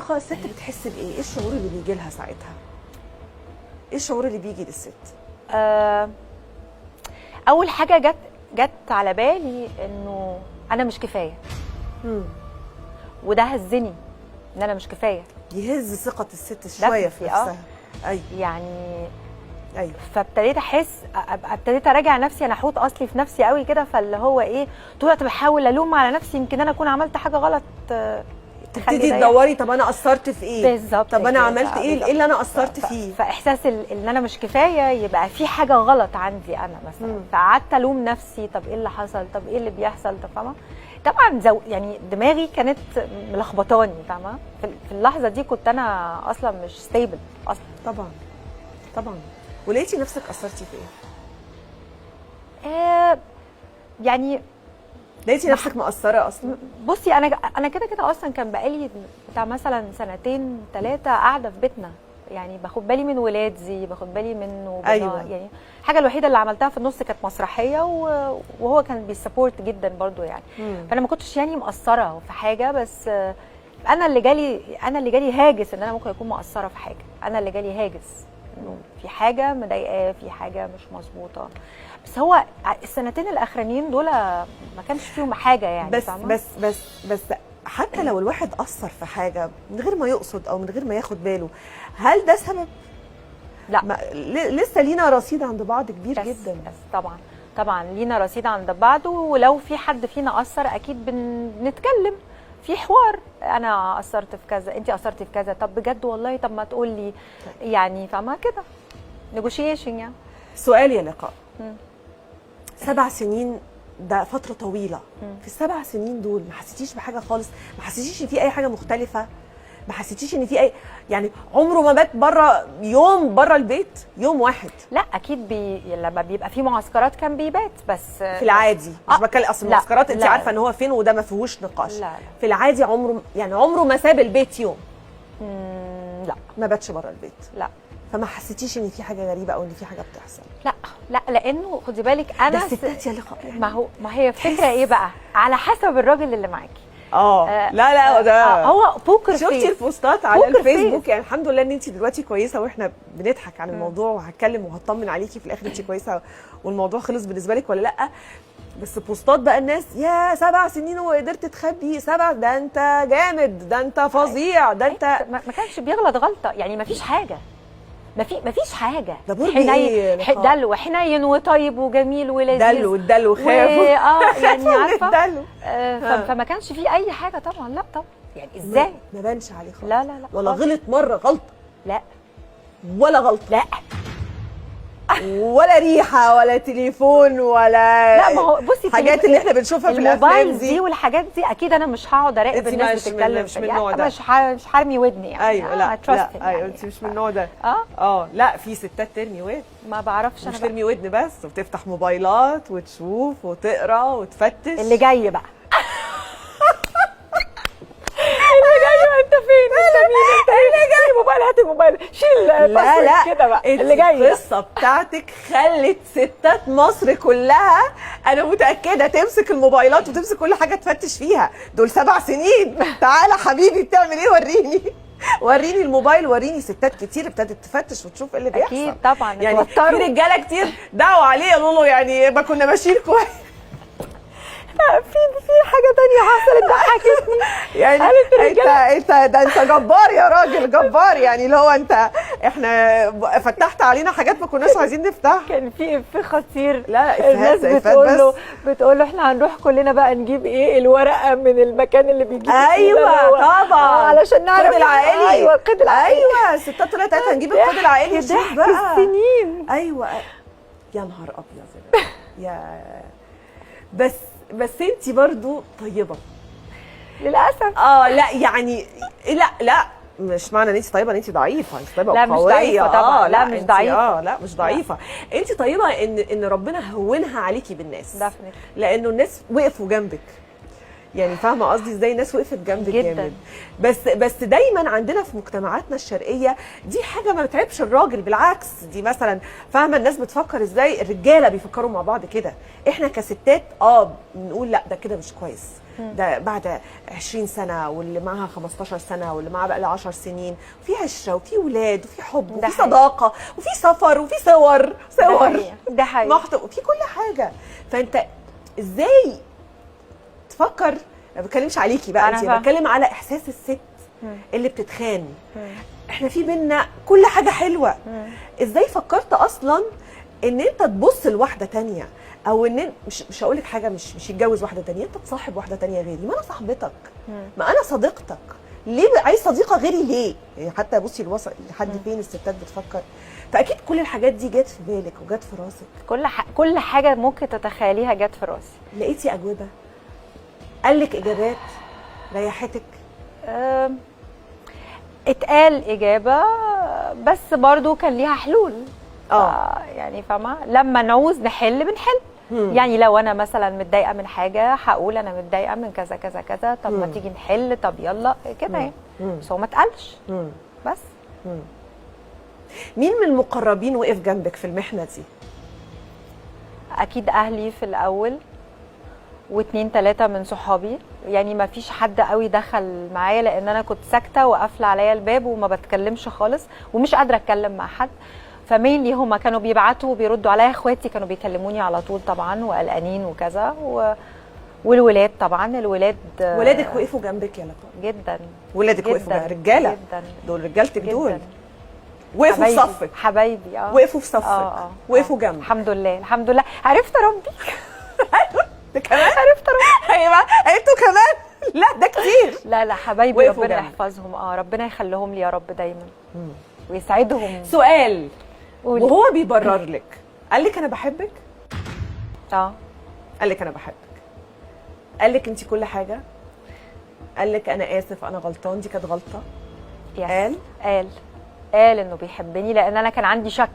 لقاء الست بتحس بايه؟ ايه الشعور اللي بيجي لها ساعتها؟ ايه الشعور اللي بيجي للست؟ اول حاجه جت على بالي انه انا مش كفايه. وده هزني ان انا مش كفايه. يهز ثقه الست شويه في نفسها. ايوه يعني ايوه. فابتديت احس، ابتديت اراجع نفسي، انا حوط اصلي في نفسي قوي كده، فاللي هو ايه، طول الوقت بحاول الوم على نفسي، يمكن انا اكون عملت حاجه غلط. تبتدي تدوري طب انا قصرت في ايه؟ بالظبط. طب انا عملت ايه؟ ايه اللي انا قصرت فيه؟ فاحساس ان انا مش كفايه، يبقى في حاجه غلط عندي انا مثلا. فقعدت الوم نفسي، طب ايه اللي حصل؟ طب ايه اللي بيحصل؟ طب فاهمه؟ طبعا يعني دماغي كانت ملخبطاني، فاهمه؟ في اللحظه دي كنت انا اصلا مش ستيبل اصلا. طبعا. ولقيتي نفسك قصرتي في ايه؟ يعني لقيتي نفسك مقصره اصلا؟ بصي انا كده اصلا كان بقالي بتاع مثلا 2 3 قاعده في بيتنا، يعني باخد بالي من ولادي، باخد بالي منه. أيوة. يعني الحاجه الوحيده اللي عملتها في النص كانت مسرحيه، وهو كان بيسبورت جدا برضو يعني. فانا ما كنتش يعني مقصره في حاجه، بس انا اللي جالي هاجس ان انا ممكن اكون مقصره في حاجه. انا اللي جالي هاجس انه في حاجه مضايقاه، في حاجه مش مظبوطه. بس هو السنتين الاخرانيين دول ما كانش فيهم حاجه يعني. بس حتى لو الواحد قصر في حاجه من غير ما يقصد او من غير ما ياخد باله، هل ده سبب؟ لا، لسه لينا رصيد عند بعض كبير جدا. بس طبعا لينا رصيد عند بعض، ولو في حد فينا قصر اكيد بنتكلم في حوار. انا قصرت في كذا، انت قصرتي في كذا، طب بجد والله، طب ما تقول لي يعني، فاهمه كده؟ نيجوشيشن يعني. سؤال يا لقاء، 7 سنين ده فترة طويلة. في ال7 سنين دول ما حسيتيش بحاجة خالص؟ ما حسيتيش ان في اي حاجة مختلفة؟ ما حسيتيش ان في اي يعني عمره ما بات بره البيت يوم واحد؟ لا اكيد لما بيبقى في معسكرات كان بيبات، بس في العادي مش بتكلم. اصل المعسكرات انت عارفه ان هو فين، وده ما فيهوش نقاش. لا. في العادي عمره ما ساب البيت يوم. لا، ما باتش بره البيت. لا. فما حسيتيش ان في حاجه غريبه او ان في حاجه بتحصل؟ لا لانه خدي بالك انا ده الستات يا لقاء. ما هي فكره ايه بقى، على حسب الراجل اللي معاكي. لا ده هو بوكر فيس. شفتي البوستات على الفيسبوك؟ يعني الحمد لله ان انت دلوقتي كويسه، واحنا بنضحك عن الموضوع، وهتكلم وهطمن عليكي في الاخر انت كويسه والموضوع خلص بالنسبه لك ولا لا. بس بوستات بقى الناس، يا 7 سنين وقدرت تخبي 7، ده انت جامد، ده انت فظيع، ده انت ما كانش بيغلط غلطه يعني، ما فيش حاجه، ما فيش حاجه. ده برج ايه؟ دلو وحنين وطيب وجميل ولذيذ. دلو خاف يعني عارفه. فما كانش فيه اي حاجه طبعا. لا طبعا، يعني ازاي؟ ما بانش عليه خالص. لا ولا غلط مره غلطه؟ لا ولا غلطه؟ لا. ولا ريحه ولا تليفون ولا لا. ما هو بصي، الحاجات اللي احنا بنشوفها في الافلام دي والحاجات دي اكيد انا مش هقعد اراقب الناس بتتكلم. مش من النوع ده. مش هرمي ودني يعني. ايوه. لا يعني. انت مش من النوع ده. لا، في ستات ترمي ودن. ما بعرفش مش ترمي ودن بس، وبتفتح موبايلات وتشوف وتقرا وتفتش. اللي جاي بقى انت فين؟ اللي جاي موبايل، هات الموبايل، شيل لا كده بقى. اللي جاي القصه بتاعتك خلت ستات مصر كلها، انا متاكده، تمسك الموبايلات وتمسك كل حاجه تفتش فيها. دول 7 سنين. تعالى حبيبي بتعمل ايه؟ وريني الموبايل، وريني. ستات كتير ابتدت تفتش وتشوف ايه اللي بيحصل. اكيد طبعا. يعني في رجاله كتير دعوا عليه قالوا له يعني ما كنا ماشيين كويس. في حاجه تانية حصلت ضحكتني. يعني انت جبار يا راجل، جبار. يعني اللي هو احنا فتحت علينا حاجات ما كناش عايزين نفتحها. كان في خطير. لا الناس بتقول له احنا هنروح كلنا بقى نجيب الورقه من المكان اللي بيجيب. ايوه طبعا. علشان نعرف القيد العائلي. ايوه القيد العائلي. ايوه الستات طلعت قالت هنجيب القيد العائلي نشوف بقى السنين. ايوه يا نهار ابيض. يا بس انت برضو طيبه للاسف. لا يعني لا مش معنى ان انت طيبه ان انت ضعيفه. انت طيبه لا وقويه. مش ضعيفه طبعا. لا مش ضعيفه. لا مش ضعيفه. انت طيبه ان ربنا هونها عليكي بالناس. لانه الناس وقفوا جنبك. يعني فاهمه قصدي ازاي؟ الناس وقفت جنبك جامد. بس دايما عندنا في مجتمعاتنا الشرقيه دي حاجه ما بتعبش الراجل، بالعكس. دي مثلا فاهمه الناس بتفكر ازاي؟ الرجاله بيفكروا مع بعض كده. احنا كستات بنقول لا ده كده مش كويس، ده بعد 20 سنه، واللي معاها 15 سنه، واللي معاها بقى لها 10 سنين، في عشره وفي ولاد وفي حب وفي صداقه وفي سفر وفي صور ده حقيقي في كل حاجه. فانت ازاي تفكر؟ ما بتكلمش عليكي بقى انت، بتكلم على احساس الست اللي بتتخان. احنا في بينا كل حاجه حلوه. ازاي فكرت اصلا ان انت تبص لواحده تانية، او ان مش هقول لك حاجه، مش يتجوز واحده تانية، انت تصاحب واحده تانية غيري؟ ما انا صاحبتك، ما انا صديقتك، ليه عايز صديقه غيري ليه؟ يعني حتى بصي الوسط لحد فين الستات بتفكر. فاكيد كل الحاجات دي جت في بالك وجت في راسك، كل حاجه ممكن تتخيليها جت في راسي. لقيتي اجوبه؟ قال لك اجابات ريحتك؟ اتقال اجابه بس برضو كان ليها حلول. يعني فاهمه، لما نعوز نحل بنحل. يعني لو انا مثلا متضايقه من حاجه هقول انا متضايقه من كذا كذا كذا، طب ما تيجي نحل، طب يلا كده يعني. بس هو ما اتقالش بس. مين من المقربين وقف جنبك في المحنه دي؟ اكيد اهلي في الاول، و2 3 من صحابي. يعني ما فيش حد قوي دخل معايا لان انا كنت ساكته وقافله عليا الباب وما بتكلمش خالص ومش قادره اتكلم مع حد. فمين هما كانوا بيبعتوا وبيردوا عليا. اخواتي كانوا بيكلموني على طول طبعا وقلقانين وكذا، والولاد طبعا. ولادك وقفوا جنبك يا لطفى؟ جدا. ولادك وقفوا جنبك؟ رجاله جدا. دول رجالتك دول وقفوا في صفك؟ حبايبي وقفوا في صفك. وقفوا جنبك؟ الحمد لله الحمد لله. عرفت اربي. ده كمان عرفت اربي. ايوه انتوا كمان. لا ده كتير. لا حبايبي ربنا يحفظهم. ربنا يخليهم لي يا رب دايما ويسعدهم. سؤال، وهو بيبرر لك قال لك انا بحبك؟ قال لك انا بحبك؟ قال لك انت كل حاجه؟ قال لك انا اسف انا غلطان دي كانت غلطه؟ قال انه بيحبني، لان انا كان عندي شك.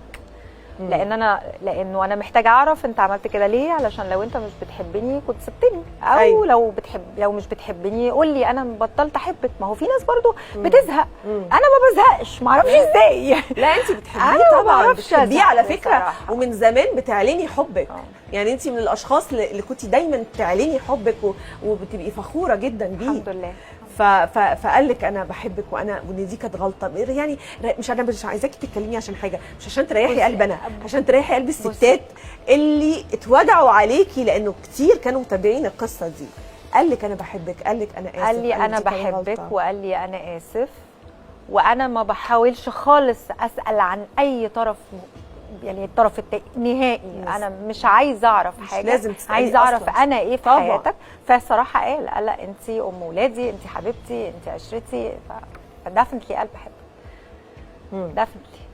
لانه انا محتاجه اعرف انت عملت كده ليه، علشان لو انت مش بتحبني كنت سبتني، او أيوة. لو مش بتحبني قول لي انا بطلت احبك. ما هو في ناس برضو بتزهق. انا ما بزهقش، ما اعرفش ازاي. لا انت بتحبيه طبعا، بتحبيه على فكره، ومن زمان بتعلني حبك. يعني انت من الاشخاص اللي كنتي دايما تعلني حبك وبتبقي فخوره جدا بيه. الحمد لله. فقال لك انا بحبك وان دي كانت غلطه. يعني مش عايزاكي تتكلمي عشان حاجه، مش عشان تريحي قلب انا، عشان تريحي قلب الستات اللي اتوجعوا عليكي، لانه كتير كانوا متابعين القصه دي. قال لك انا بحبك، قال لك انا اسف، قال لي انا بحبك، وقال لي انا اسف، وانا ما بحاولش خالص اسال عن اي طرف، يعني الطرف نهائي. انا مش عايزه اعرف حاجه، لازم عايزه اعرف انا ايه في حياتك. فالصراحه قال لا انت ام ولادي، انت حبيبتي، انت عشرتي. فدفنتلي قال بحبك. دفنتلي.